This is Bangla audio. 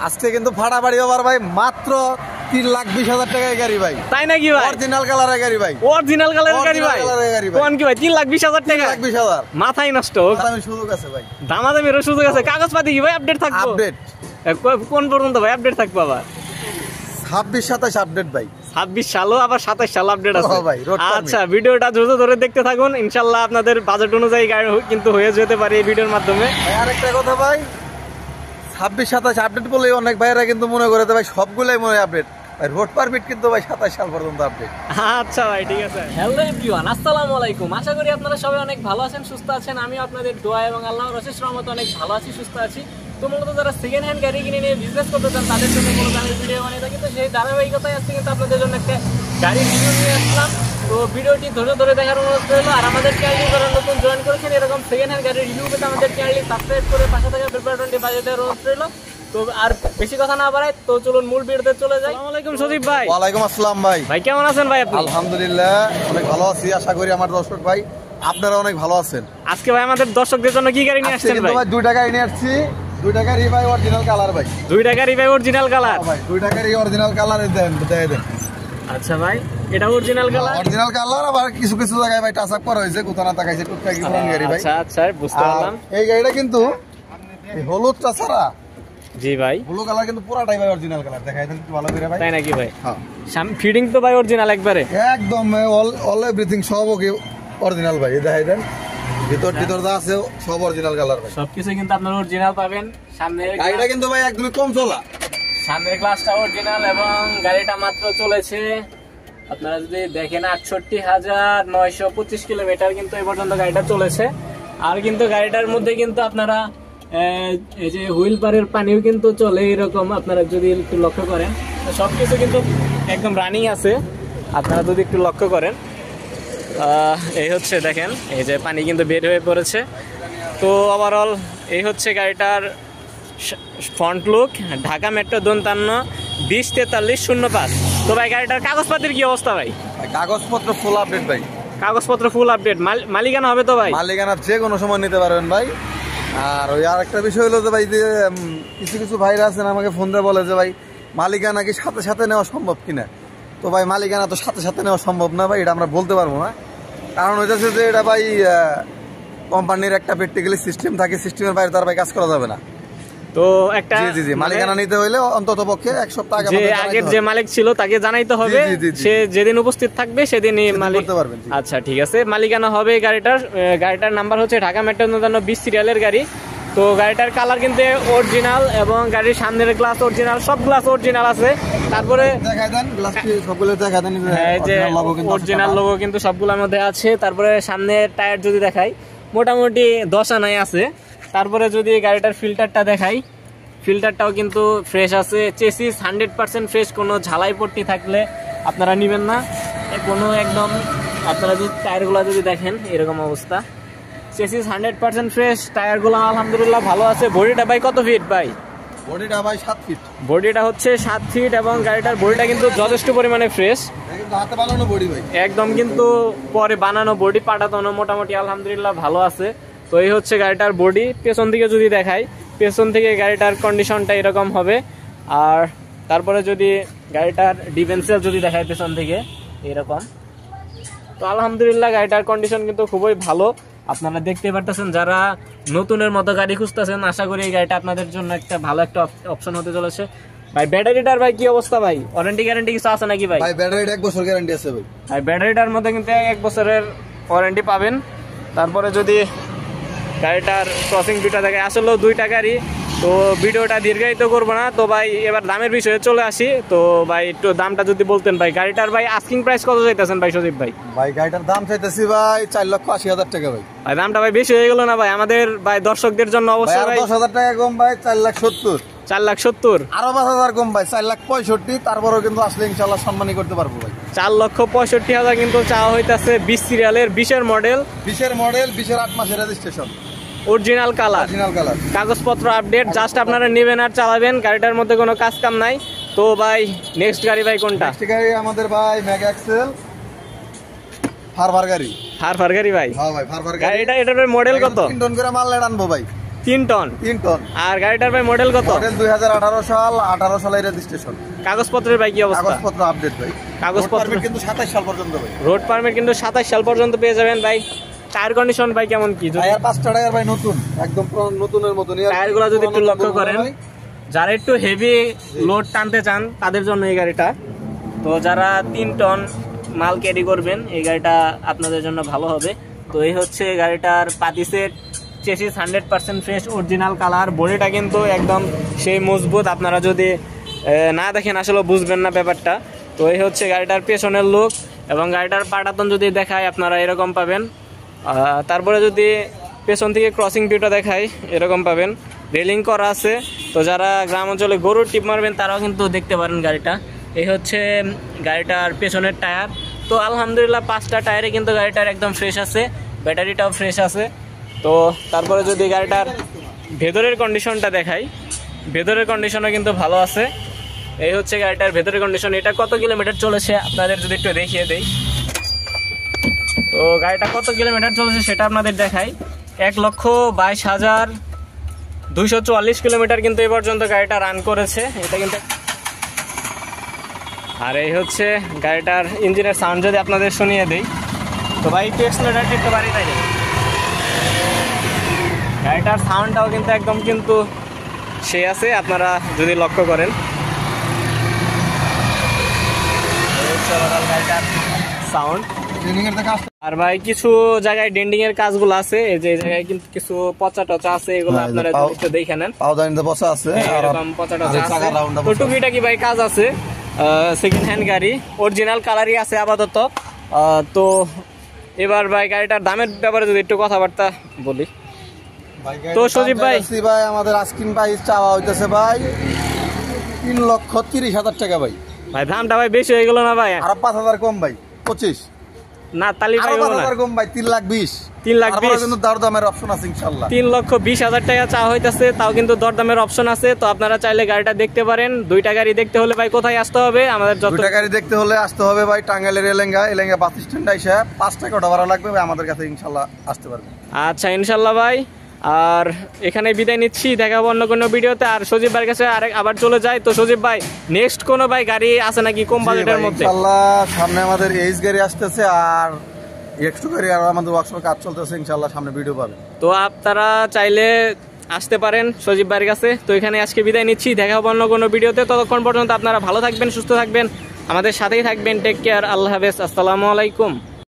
আজকে কিন্তু ফাটাফাড়ি ওভার ভাই, মাত্র 3,20,000 টাকায় গাড়ি ভাই। তাই নাকি ভাই? অরিজিনাল কালারের গাড়ি ভাই, অরিজিনাল কালারের গাড়ি ভাই। কোন কি ভাই 3,20,000 টাকা? 3,20,000 মাথায় নষ্ট। দামাদামি সুযোগ আছে ভাই, দামাদামির সুযোগ আছে। কাগজপাতি কি ভাই আপডেট থাকবে? আপডেট কোন পর্যন্ত ভাই আপডেট থাকবে? আবার 26-27 আপডেট ভাই। 26 সালও আবার 27 সাল আপডেট আছে ভাই। আচ্ছা, ভিডিওটা ধৈর্য ধরে দেখতে থাকুন, ইনশাআল্লাহ আপনাদের বাজেট অনুযায়ী গাড়ি কিন্তু হয়ে যেতে পারে এই ভিডিওর মাধ্যমে। আরেকটা কথা ভাই, 26-27 আপডেট বলে অনেক ভাইরা কিন্তু মনে করে ভাই সবগুলাই মনে হয় আপডেট। রোড পারমিট কিন্তু ভাই 27 সাল পর্যন্ত আপডেট। আচ্ছা ভাই, ঠিক আছে। হ্যালো এভরিওয়ান, আসসালামু আলাইকুম। আশা করি আপনারা সবাই অনেক ভালো আছেন, সুস্থ আছেন। আমি আপনাদের দোয়া এবং আল্লাহর অশেষ রহমতে অনেক ভালো আছি, সুস্থ আছি। তো মূলত যারা সেকেন্ড হ্যান্ড গাড়ি কিনে নিয়ে বিজনেস করতে চান তাদের জন্য কোনো দামের ভিডিও বানিয়ে থাকি। তো সেই ধারাবাহিকতায় আসছে কিন্তু আপনাদের জন্য একটা গাড়ির রিভিউ নিয়ে আসলাম। তো ভিডিওটি ধৈর্য ধরে দেখার অনুরোধ রইল। আর আমাদের চ্যানেলটি যারা নতুন জয়েন করেছেন এরকম সেকেন্ড হ্যান্ড গাড়ির রিভিউ পেতে আমাদের চ্যানেলটি সাবস্ক্রাইব করে পাশে থাকা বেল বাটনটি বাজিয়ে দেওয়ার অনুরোধ রইল। তো আর বেশি কথা না বাড়াই, তো চলুন মূল ভিডিওতে চলে যাই। আসসালামু আলাইকুম সজীব ভাই। ওয়ালাইকুম আসসালাম ভাই। ভাই কেমন আছেন ভাই আপনি? আলহামদুলিল্লাহ অনেক ভালো আছি, আশা করি আমার দর্শক ভাই আপনারা অনেক ভালো আছেন। আজকে ভাই আমাদের দর্শকদের জন্য কি গাড়ি নিয়ে আসছেন ভাই? ভাই 2 টাকা নিয়ে আসছি, 2 টাকার ভাই অরিজিনাল কালার ভাই। 2 টাকার ভাই অরিজিনাল কালার ভাই, 2 টাকার অরিজিনাল কালার দেন। আচ্ছা ভাই, এটা অরিজিনাল কালার? অরিজিনাল কালার, আবার কিছু কিছু জায়গায় ভাই টাচ আপ করা হয়েছে, কোথাও তাকাইছে টুকটাক কি পুরান গাড়ি ভাই। আচ্ছা আচ্ছা, বুঝতে পারলাম। এই গাড়িটা কিন্তু এই হলুদটা ছাড়া, জি ভাই, ব্লু কালার কিন্তু পুরাটাই ভাই অরিজিনাল কালার। দেখাই দেন একটু ভালো করে ভাই। তাই নাকি ভাই? হ্যাঁ, ফিটিং তো ভাই অরিজিনাল একবারে, একদম অল এভরিথিং সব ওকে অরিজিনাল ভাই। দেখাই দেন ভিতর যা আছে সব অরিজিনাল কালার ভাই। সবকিছু কিন্তু আপনারা অরিজিনাল পাবেন। সামনে গাড়িটা কিন্তু ভাই একদমই কম চলা, সামনের গ্লাসটা অরিজিনাল এবং গাড়িটা মাত্র চলেছে আপনারা যদি দেখেন 68,925 কিলোমিটার কিন্তু এই পর্যন্ত গাড়িটা চলেছে। আর কিন্তু গাড়িটার মধ্যে কিন্তু আপনারা এই যে হুইল পারের পানিও কিন্তু চলে এরকম, আপনারা যদি একটু লক্ষ্য করেন। সবকিছু কিন্তু একদম রানিং আছে, আপনারা যদি একটু লক্ষ্য করেন। এই হচ্ছে দেখেন, এই যে পানি কিন্তু বের হয়ে পড়েছে। তো ওভারঅল এই হচ্ছে গাড়িটার ফ্রন্ট লুক। ঢাকা মেট্রো 55-20-43-05। তো ভাই গাড়িটার কাগজপত্রের কি অবস্থা ভাই? কাগজপত্র ফুল আপডেট ভাই। কাগজপত্র ফুল আপডেট। মালিকানা হবে তো ভাই? মালিকানা যে কোনো সময় নিতে পারবেন ভাই। আর ওই আরেকটা বিষয় হলো যে ভাই, যে কিছু ভাইরা আছেন আমাকে ফোন দিয়ে বলে যে ভাই মালিকানা কি সাথে সাথে নেওয়া সম্ভব কিনা। তো ভাই মালিকানা তো সাথে সাথে নেওয়া সম্ভব না ভাই, এটা আমরা বলতে পারবো না। কারণ হইতেছে যে এটা ভাই কোম্পানির একটা প্র্যাকটিক্যালি সিস্টেম থাকে, সিস্টেমের বাইরে তার ভাই কাজ করা যাবে না। তো একটা জি মালিকানা নিতে হইলে অন্তত পক্ষে 1 সপ্তাহ আগে আগের যে মালিক ছিল তাকে জানাইতে হবে, সে যেদিন উপস্থিত থাকবে সেদিনই মালিক করতে পারবেন। আচ্ছা ঠিক আছে, মালিকানা হবে গাড়িটার নাম্বার হচ্ছে ঢাকা মেট্রো 59-20 সিরিয়ালের গাড়ি। তো গাড়িটার কালার কিন্তু অরিজিনাল এবং গাড়ির সামনের গ্লাস অরিজিনাল, সব গ্লাস অরিজিনাল আছে। তারপরে দেখাই দেন গ্লাসটি সবগুলো দেখাই দেন, যে অরিজিনাল লোগো কিন্তু সবগুলোর মধ্যে আছে। তারপরে সামনের টায়ার যদি দেখাই মোটামুটি 10 আনাই আছে। তারপরে যদি গাড়িটার ফিল্টারটা দেখাই, ফিল্টারটাও কিন্তু ফ্রেশ আছে। চেসিস 100% ফ্রেশ, কোনো ঝালাই পট্টি থাকলে আপনারা নেবেন না কোনো একদম। আপনারা যদি টায়ারগুলো যদি দেখেন এরকম অবস্থা, চেসিস 100% ফ্রেশ, টায়ারগুলো আলহামদুলিল্লাহ ভালো আছে। বডিটা ভাই কত ফিট ভাই? বডিটা ভাই 7 ফিট। বডিটা হচ্ছে 7 ফিট এবং গাড়িটার বডিটা কিন্তু যথেষ্ট পরিমাণে ফ্রেশ, হাতে বানানো বডি ভাই, একদম কিন্তু পরে বানানো বডি, পাটাতনো মোটামুটি আলহামদুলিল্লাহ ভালো আছে। তো এই হচ্ছে গাড়িটার বডি। পেছন দিকে যদি দেখাই, পেছন থেকে গাড়িটার কন্ডিশনটা এরকম হবে। আর তারপরে যদি গাড়িটার ডিফেন্সিয়াল যদি দেখাই পেছন থেকে এরকম, তো আলহামদুলিল্লাহ গাড়িটার কন্ডিশন কিন্তু খুবই ভালো। আপনারা দেখতে পারতেছেন, যারা নতুনের মতো গাড়ি খুঁজতেছেন আশা করি এই গাড়িটা আপনাদের জন্য একটা ভালো একটা অপশন হতে চলেছে। ভাই ব্যাটারিটার ভাই কি অবস্থা ভাই? ওয়ারেন্টি গ্যারান্টি কিছু আছে নাকি ভাই? ভাই ব্যাটারিটা 1 বছর গ্যারান্টি আছে ভাই। ভাই ব্যাটারিটার মধ্যে কিন্তু 1 বছরের ওয়ারেন্টি পাবেন। তারপরে যদি গাড়িটার ক্রসিং দুইটা দেখে, আসলেও 2 টাকারই। তো ভিডিওটা দীর্ঘায়িত করবো না। তো ভাই এবার দামের বিষয়ে চলে আসি। তো ভাই একটু দামটা যদি বলতেন ভাই, গাড়িটার ভাই আস্কিং প্রাইস কত চাইতেছেন ভাই সজীব ভাই? ভাই গাড়িটার দাম চাইতেছি ভাই 4,80,000 টাকা ভাই। ভাই দামটা ভাই বেশি হয়ে গেল না ভাই? আমাদের ভাই দর্শকদের জন্য অবশ্যই ভাই 10,000 টাকা কম ভাই, 4,70,000। 4,70,000 আরো 5,000 কম ভাই, 4,65,000। তারপরেও কিন্তু আসলে ইনশাআল্লাহ সম্মানই করতে পারবো ভাই। 4,65,000 কিন্তু চাওয়া হইতাছে। 20 সিরিয়ালের 20-এর মডেল, 20-এর 8 মাসের রেজিস্ট্রেশন, অরিজিনাল কালার, কাগজপত্র আপডেট। জাস্ট আপনারা নেবেন আর চালাবেন, গাড়িটার মধ্যে কোনো কাজ কাম নাই। তো ভাই নেক্সট গাড়ি ভাই কোনটা? নেক্সট গাড়ি আমাদের ভাই মেগা এক্সেল ফারভার গাড়ি। ফারভার গাড়ি ভাই? হ্যাঁ ভাই ফারভার গাড়ি। এটার মডেল কত? 3 টন করে মাল আনবো ভাই। 3 টন। 3 টন। আর গাড়িটার ভাই মডেল কত? মডেল 2018 সাল, 18 সালের রেজিস্ট্রেশন। কাগজপত্রের ভাই কি অবস্থা? কাগজপত্র আপডেট ভাই। কাগজপত্র কিন্তু 27 সাল পর্যন্ত ভাই। রোড পারমিট কিন্তু 27 সাল পর্যন্ত পেয়ে যাবেন ভাই। টায়ার কন্ডিশন ভাই কেমন কি? টায়ার 5টা টায়ার ভাই নতুন, একদম নতুনের মতন। টায়ারগুলো যদি একটু লক্ষ্য করেন, যারা একটু হেভি লোড টানতে চান তাদের জন্য এই গাড়িটা। তো যারা 3 টন মাল ক্যারি করবেন এই গাড়িটা আপনাদের জন্য ভালো হবে। তো এই হচ্ছে গাড়িটার পাতি set, chassis 100% fresh original colour, বডিটা কিন্তু একদম সেই মজবুত। আপনারা যদি না দেখেন আসলে বুঝবেন না ব্যাপারটা। তো এই হচ্ছে গাড়িটার পেছনের লুক, এবং গাড়িটার পাটাতন যদি দেখায় আপনারা এরকম পাবেন। তারপরে যদি পেছন থেকে ক্রসিং ভিউটা দেখায় এরকম পাবেন, রেলিং করা আছে। তো যারা গ্রাম অঞ্চলে গরুর টিপ মারবেন তারাও কিন্তু দেখতে পারেন গাড়িটা। এই হচ্ছে গাড়িটার পেছনের টায়ার। তো আলহামদুলিল্লাহ 5টা টায়ারে কিন্তু গাড়িটার একদম ফ্রেশ আছে, ব্যাটারিটাও ফ্রেশ আছে। তো তারপরে যদি গাড়িটার ভেতরের কন্ডিশনটা দেখাই, ভেতরের কন্ডিশনও কিন্তু ভালো আছে। এই হচ্ছে গাড়িটার ভেতরের কন্ডিশন। এটা কত কিলোমিটার চলেছে আপনাদের যদি একটু দেখিয়ে দেই। তো গাড়িটা কত কিলোমিটার চলেছে সেটা আপনাদের দেখাই। 1,22,244 কিলোমিটার কিন্তু এই পর্যন্ত গাড়িটা রান করেছে। এটা কিন্তু, আর এই হচ্ছে গাড়িটার ইঞ্জিনের সাউন্ড যদি আপনাদের শুনিয়ে দেই। তো ভাই একটু এক্সেলারেটরটা একটু বাড়িয়ে দেয়, গাড়িটার সাউন্ডটাও কিন্তু একদম কিন্তু সে আছে, আপনারা যদি লক্ষ্য করেন। গাড়িটার সাউন্ড। আর ভাই কিছু জায়গায় ডেন্ডিং এর কাজগুলো আছে, এই যে জায়গায় কিন্তু কিছু পচা টচা আছে, এগুলো আপনারা একটু দেখে নেন। পাউডারিতে বসা আছে, এরকম পচা টচা আছে। তো টুকিটাকি ভাই কাজ আছে। সেকেন্ড হ্যান্ড গাড়ি, অরিজিনাল কালারই আছে আপাতত। তো এবার ভাই গাড়িটার দামের ব্যাপারে যদি একটু কথাবার্তা বলি। তো সজীব ভাই, আমাদের আস্কিং প্রাইস চাওয়া হইতেছে ভাই 3,30,000 টাকা ভাই। ভাই দামটা ভাই বেশি হয়ে গেল না ভাই? আর 5,000 কম ভাই, 25 না তালি ভাই 5,000 কম ভাই, 3,20,000। 3,20,000 কিন্তু দরদামের অপশন আছে ইনশাআল্লাহ। 3,20,000 টাকা চাওয়া হইতাছে, তাও কিন্তু দরদামের অপশন আছে। তো আপনারা চাইলে গাড়িটা দেখতে পারেন। 2টা গাড়ি দেখতে হলে ভাই কোথায় আসতে হবে? আমাদের 2টা গাড়ি দেখতে হলে আসতে হবে ভাই টাঙ্গাইলের এলেঙ্গা বাস স্ট্যান্ড আইসা 5 টাকা অটো ভাড়া লাগবে ভাই, আমাদের কাছে ইনশাআল্লাহ আসতে পারবেন। আচ্ছা ইনশাআল্লাহ ভাই। আর এখানে বিদায় নিচ্ছি, দেখাবো অন্য কোনো ভিডিওতে। আর সজীব ভাইয়ের কাছে আবার চলে যায়। তো সজীব ভাই নেক্সট কোনো ভাই গাড়ি আছে নাকি কম বাজেটের মধ্যে? ইনশাআল্লাহ সামনে আমাদের এইচ গাড়ি আসতেছে, আর এক্সট্রা গাড়ি আর আমাদের ওয়ার্কশপে কাজ চলতেছে, ইনশাআল্লাহ সামনে ভিডিও পাবেন। তো আপনারা চাইলে আসতে পারেন সজীব ভাইয়ের কাছে। তো এখানে আজকে বিদায় নিচ্ছি, দেখা হবে অন্য কোনো ভিডিওতে। ততক্ষণ পর্যন্ত আপনারা ভালো থাকবেন, সুস্থ থাকবেন, আমাদের সাথেই থাকবেন। টেক কেয়ার, আল্লাহ হাফেজ, আসসালামু আলাইকুম।